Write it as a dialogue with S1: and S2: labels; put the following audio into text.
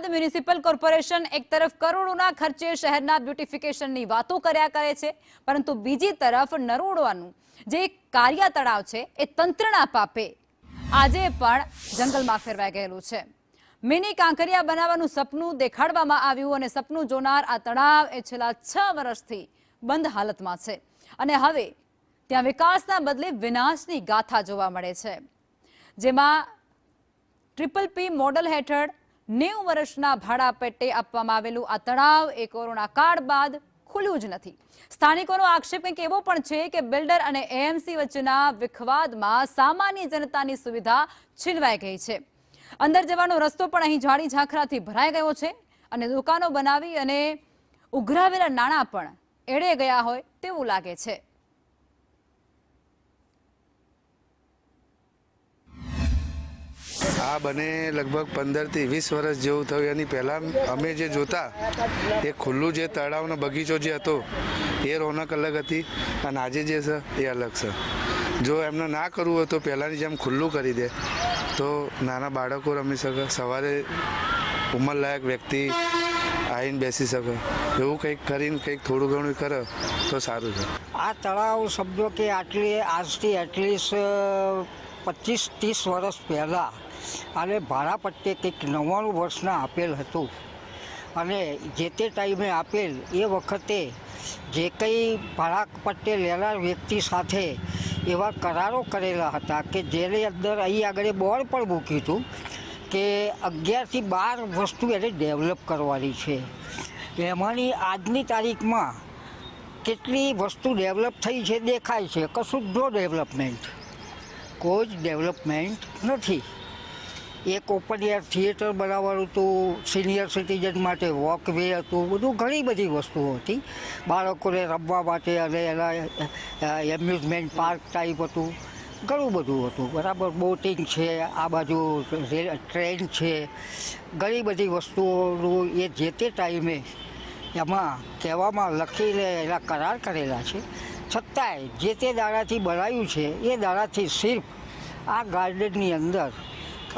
S1: બાદ municipal corporation એક તરફ કરોડોના ખર્ચે શહેરના બ્યુટિફિકેશનની વાતો કર્યા કરે છે, પરંતુ બીજી તરફ નરોડાનું જે કારિયા તળાવ છે એ તંત્રના પાપે આજે પણ જંગલમાં ફેરવાઈ ગયેલું છે। મિની કાંકરિયા બનાવવાનું સપનું દેખાડવામાં આવ્યું અને સપનું જોનાર આ તળાવ એ છેલ્લા 6 વર્ષથી બંધ હાલતમાં છે અને હવે ત્યાં વિકાસના બદલે વિનાશની ગાથા જોવા મળે છે, જેમાં PPP મોડલ હેઠળ 90 વર્ષના ભાડા પેટે આપવામાં આવેલું આ તળાવ એ કોરોના કાળ બાદ ખુલ્યું જ નથી। સ્થાનિકોનો આક્ષેપ કંઈક એવો પણ છે કે બિલ્ડર અને AMC વચ્ચેના વિખવાદમાં સામાન્ય જનતાની સુવિધા છીનવાઈ ગઈ છે। અંદર જવાનો રસ્તો પણ અહીં ઝાડી ઝાંખરાથી ભરાઈ ગયો છે અને દુકાનો બનાવી અને ઉઘરાવેલા નાણાં પણ એળે ગયા હોય તેવું લાગે છે।
S2: આ બને લગભગ 15 થી 20 વર્ષ જેવું થયું। એની પહેલાં અમે જે જોતા એ ખુલ્લું જે તળાવનો બગીચો જે હતો એ રોનક અલગ હતી અને આજે જે છે એ અલગ છે। જો એમને ના કરવું હોય તો પહેલાંની જેમ ખુલ્લું કરી દે તો નાના બાળકો રમી શકે, સવારે ઉંમરલાયક વ્યક્તિ આવીને બેસી શકે, એવું કંઈક કરીને કંઈક થોડું ઘણું કરે તો સારું છે।
S3: આ તળાવ સમજો કે આજથી એટલીસ્ટ 25-30 વર્ષ પહેલાં અને ભાડા પટ્ટે કંઈક 99 વર્ષના આપેલ હતું અને જે તે ટાઈમે આપેલ એ વખતે જે કંઈ ભાડા પટ્ટે લેનાર વ્યક્તિ સાથે એવા કરારો કરેલા હતા કે જેની અંદર અહીં આગળ બોર્ડ પણ મૂક્યું હતું કે 11 થી 12 વસ્તુ એને ડેવલપ કરવાની છે। એમાંની આજની તારીખમાં કેટલી વસ્તુ ડેવલપ થઈ છે દેખાય છે, કશું જ ડેવલપમેન્ટ, કોઈ જ ડેવલપમેન્ટ નથી। એક ઓપન એર થિયેટર બનાવવાનું હતું, સિનિયર સિટીઝન માટે વોકવે હતું, બધું ઘણી બધી વસ્તુઓ હતી, બાળકોને રમવા માટે અને એના એમ્યુઝમેન્ટ પાર્ક ટાઈપ હતું, ઘણું બધું હતું, બરાબર। બોટિંગ છે, આ બાજુ ટ્રેન છે, ઘણી બધી વસ્તુઓનું એ જે તે ટાઈમે એમાં કહેવામાં લખીને એના કરાર કરેલા છે। છતાંય જે તે દાડાથી બનાવ્યું છે એ દાડાથી સિર્ફ આ ગાર્ડનની અંદર